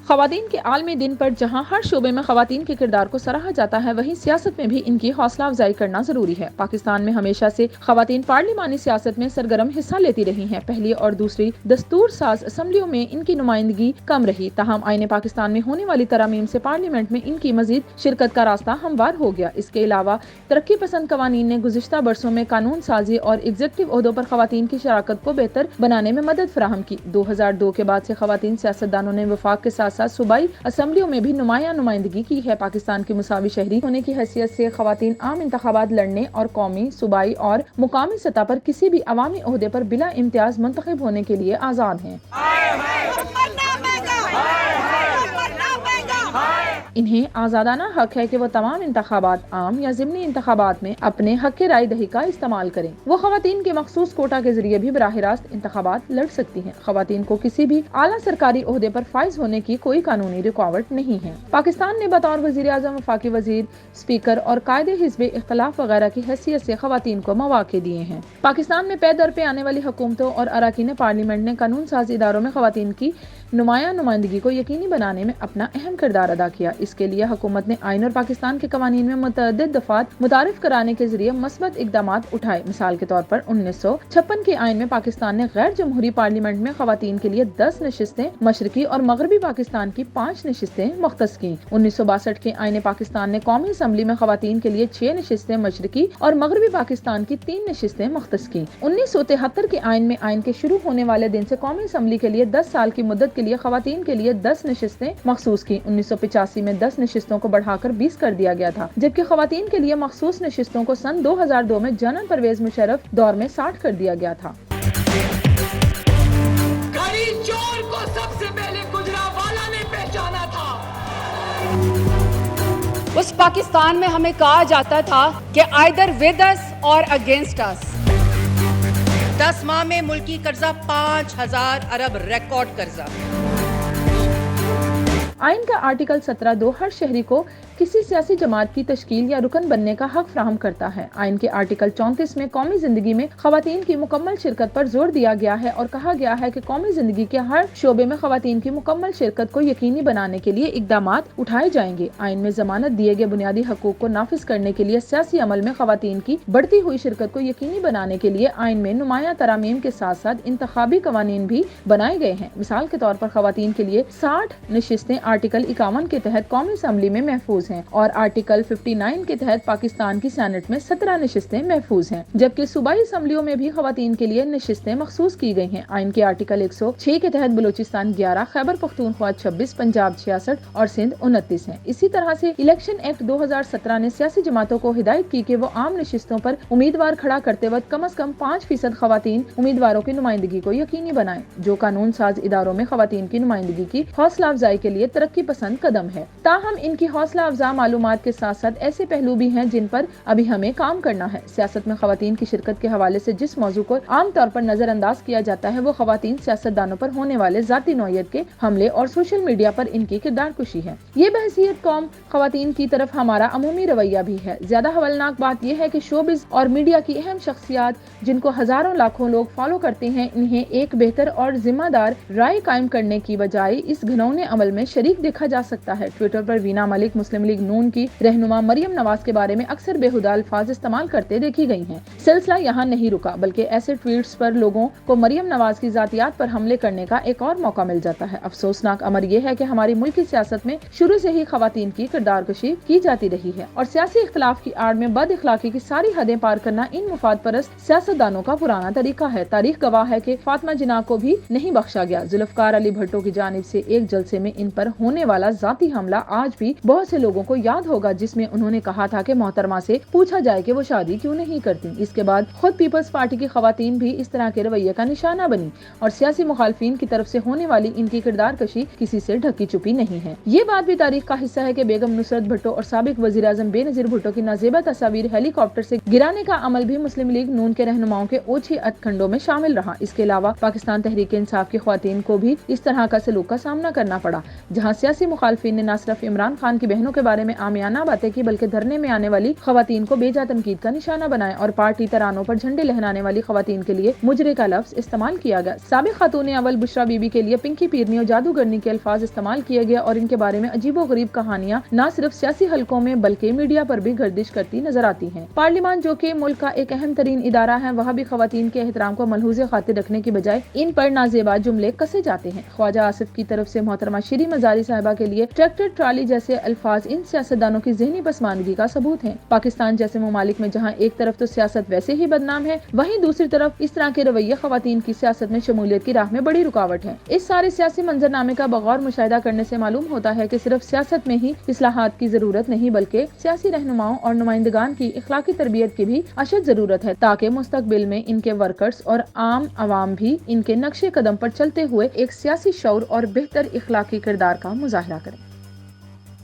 خواتین کے عالمی دن پر جہاں ہر شعبے میں خواتین کے کردار کو سراہا جاتا ہے، وہیں سیاست میں بھی ان کی حوصلہ افزائی کرنا ضروری ہے۔ پاکستان میں ہمیشہ سے خواتین پارلیمانی سیاست میں سرگرم حصہ لیتی رہی ہیں۔ پہلی اور دوسری دستور ساز اسمبلیوں میں ان کی نمائندگی کم رہی، تاہم آئین پاکستان میں ہونے والی ترامیم سے پارلیمنٹ میں ان کی مزید شرکت کا راستہ ہموار ہو گیا۔ اس کے علاوہ ترقی پسند قوانین نے گزشتہ برسوں میں قانون سازی اور ایگزیکٹو عہدوں پر خواتین کی شراکت کو بہتر بنانے میں مدد فراہم کی۔ 2002 کے بعد سے خواتین سیاستدانوں نے وفاق کے ساتھ ساتھ صوبائی اسمبلیوں میں بھی نمایاں نمائندگی کی ہے۔ پاکستان کی مساوی شہری ہونے کی حیثیت سے خواتین عام انتخابات لڑنے اور قومی، صوبائی اور مقامی سطح پر کسی بھی عوامی عہدے پر بلا امتیاز منتخب ہونے کے لیے آزاد ہیں۔ انہیں آزادانہ حق ہے کہ وہ تمام انتخابات، عام یا ضمنی انتخابات میں اپنے حق رائے دہی کا استعمال کریں۔ وہ خواتین کے مخصوص کوٹا کے ذریعے بھی براہ راست انتخابات لڑ سکتی ہیں۔ خواتین کو کسی بھی اعلیٰ سرکاری عہدے پر فائز ہونے کی کوئی قانونی رکاوٹ نہیں ہے۔ پاکستان نے بطور وزیر اعظم، وفاقی وزیر، اسپیکر اور قائد حزب اختلاف وغیرہ کی حیثیت سے خواتین کو مواقع دیے ہیں۔ پاکستان میں پے در پہ آنے والی حکومتوں اور اراکین پارلیمنٹ نے قانون ساز اداروں میں خواتین کی نمایاں نمائندگی کو یقینی بنانے میں اپنا اہم کردار ادا کیا۔ اس کے لیے حکومت نے آئین اور پاکستان کے قوانین میں متعدد دفعات متعارف کرانے کے ذریعے مثبت اقدامات اٹھائے۔ مثال کے طور پر 1956 کے آئین میں پاکستان نے غیر جمہوری پارلیمنٹ میں خواتین کے لیے 10 نشستیں، مشرقی اور مغربی پاکستان کی 5 نشستیں مختص کی۔ 1962 کے آئین پاکستان نے قومی اسمبلی میں خواتین کے لیے 6 نشستیں، مشرقی اور مغربی پاکستان کی 3 نشستیں مختص کی۔ 1973 کے آئین میں آئین کے شروع ہونے والے دن سے قومی اسمبلی کے لیے 10 سال کی مدت کے لیے خواتین کے لیے 10 نشستیں مخصوص کی۔ 1985 میں 10 نشستوں کو بڑھا کر 20 کر دیا گیا تھا، جبکہ خواتین کے لیے مخصوص نشستوں کو سن 2002 میں جنرل پرویز مشرف دور میں 60 کر دیا گیا تھا۔ چور کو سب سے پہلے گجرانوالہ نے پہچانا تھا۔ اس پاکستان میں ہمیں کہا جاتا تھا کہ either with us or against us۔ 10 ماہ میں ملکی قرضہ 5000 ارب ریکارڈ قرضہ۔ آئین کا آرٹیکل 17(2) ہر شہری کو کسی سیاسی جماعت کی تشکیل یا رکن بننے کا حق فراہم کرتا ہے۔ آئین کے آرٹیکل 34 میں قومی زندگی میں خواتین کی مکمل شرکت پر زور دیا گیا ہے اور کہا گیا ہے کہ قومی زندگی کے ہر شعبے میں خواتین کی مکمل شرکت کو یقینی بنانے کے لیے اقدامات اٹھائے جائیں گے۔ آئین میں ضمانت دیے گئے بنیادی حقوق کو نافذ کرنے کے لیے سیاسی عمل میں خواتین کی بڑھتی ہوئی شرکت کو یقینی بنانے کے لیے آئین میں نمایاں ترامیم کے ساتھ ساتھ انتخابی قوانین بھی بنائے گئے ہیں۔ مثال کے طور پر خواتین کے لیے 60 نشستیں آرٹیکل 51 کے تحت قومی اسمبلی میں محفوظ ہیں اور آرٹیکل 59 کے تحت پاکستان کی سینٹ میں 17 نشستیں محفوظ ہیں، جبکہ صوبائی اسمبلیوں میں بھی خواتین کے لیے نشستیں مخصوص کی گئی ہیں۔ آئین کے آرٹیکل 106 کے تحت بلوچستان 11، خیبر پختونخوا 26، پنجاب 66 اور سندھ 29 ہیں۔ اسی طرح سے الیکشن ایکٹ 2017 نے سیاسی جماعتوں کو ہدایت کی کہ وہ عام نشستوں پر امیدوار کھڑا کرتے وقت کم از کم 5% خواتین امیدواروں کی نمائندگی کو یقینی بنائیں، جو قانون ساز اداروں میں خواتین کی نمائندگی کی حوصلہ افزائی کے لیے ترقی پسند قدم ہے۔ تاہم ان کی حوصلہ افزا معلومات کے ساتھ ساتھ ایسے پہلو بھی ہیں جن پر ابھی ہمیں کام کرنا ہے۔ سیاست میں خواتین کی شرکت کے حوالے سے جس موضوع کو عام طور پر نظر انداز کیا جاتا ہے وہ خواتین سیاستدانوں پر ہونے والے ذاتی نوعیت کے حملے اور سوشل میڈیا پر ان کی کردار کشی ہے۔ یہ بحیثیت قوم خواتین کی طرف ہمارا عمومی رویہ بھی ہے۔ زیادہ ہولناک بات یہ ہے کہ شوبز اور میڈیا کی اہم شخصیات جن کو ہزاروں لاکھوں لوگ فالو کرتے ہیں، انہیں ایک بہتر اور ذمہ دار رائے قائم کرنے کی بجائے اس گھنونے عمل میں شریک دیکھا جا سکتا ہے۔ ٹویٹر پر وینا ملک مسلم لیگ نون کی رہنما مریم نواز کے بارے میں اکثر بےہودہ الفاظ استعمال کرتے دیکھی گئی ہیں۔ سلسلہ یہاں نہیں رکا، بلکہ ایسے ٹویٹس پر لوگوں کو مریم نواز کی ذاتیات پر حملے کرنے کا ایک اور موقع مل جاتا ہے۔ افسوسناک امر یہ ہے کہ ہماری ملکی سیاست میں شروع سے ہی خواتین کی کردار کشی کی جاتی رہی ہے اور سیاسی اختلاف کی آڑ میں بد اخلاقی کی ساری حدیں پار کرنا ان مفاد پرست سیاستدانوں کا پرانا طریقہ ہے۔ تاریخ گواہ ہے کہ فاطمہ جناح کو بھی نہیں بخشا گیا۔ ذوالفقار علی بھٹو کی جانب سے ایک جلسے میں ان پر ہونے والا ذاتی حملہ آج بھی بہت سے لوگوں کو یاد ہوگا، جس میں انہوں نے کہا تھا کہ محترمہ سے پوچھا جائے کہ وہ شادی کیوں نہیں کرتی۔ اس کے بعد خود پیپلز پارٹی کی خواتین بھی اس طرح کے رویے کا نشانہ بنی اور سیاسی مخالفین کی طرف سے ہونے والی ان کی کردار کشی کسی سے ڈھکی چھپی نہیں ہے۔ یہ بات بھی تاریخ کا حصہ ہے کہ بیگم نصرت بھٹو اور سابق وزیر اعظم بے نظیر بھٹو کی نازیبہ تصاویر ہیلی کاپٹر سے گرانے کا عمل بھی مسلم لیگ نون کے رہنماؤں کے اوچھی اتکنڈوں میں شامل رہا۔ اس کے علاوہ پاکستان تحریک انصاف کی خواتین کو بھی اس طرح کا سلوک کا سامنا کرنا پڑا، جہاں جہاں سیاسی مخالفین نے نہ صرف عمران خان کی بہنوں کے بارے میں عامیانہ باتیں کی بلکہ دھرنے میں آنے والی خواتین کو بے جا تنقید کا نشانہ بنایا اور پارٹی ترانوں پر جھنڈے لہرانے والی خواتین کے لیے مجرے کا لفظ استعمال کیا گیا۔ سابق خاتون اول بشرا بی بی کے لیے پنکی پیرنی اور جادوگرنی کے الفاظ استعمال کیے گئے اور ان کے بارے میں عجیب و غریب کہانیاں نہ صرف سیاسی حلقوں میں بلکہ میڈیا پر بھی گردش کرتی نظر آتی ہیں۔ پارلیمان جو کہ ملک کا ایک اہم ترین ادارہ ہے، وہاں بھی خواتین کے احترام کو ملحوظ خاطر رکھنے کی بجائے ان پر نازیبا جملے کسے جاتے ہیں۔ خواجہ آصف کی طرف سے محترمہ شیری مزاری صاحبہ کے لیے ٹریکٹر ٹرالی جیسے الفاظ ان سیاستدانوں کی ذہنی پسماندگی کا ثبوت ہیں۔ پاکستان جیسے ممالک میں جہاں ایک طرف تو سیاست ویسے ہی بدنام ہے، وہیں دوسری طرف اس طرح کے رویے خواتین کی سیاست میں شمولیت کی راہ میں بڑی رکاوٹ ہے۔ اس سارے سیاسی منظرنامے کا بغور مشاہدہ کرنے سے معلوم ہوتا ہے کہ صرف سیاست میں ہی اصلاحات کی ضرورت نہیں بلکہ سیاسی رہنماؤں اور نمائندگان کی اخلاقی تربیت کی بھی اشد ضرورت ہے، تاکہ مستقبل میں ان کے ورکرز اور عام عوام بھی ان کے نقش قدم پر چلتے ہوئے ایک سیاسی شعور اور بہتر اخلاقی کردار کا مظاہرہ کریں۔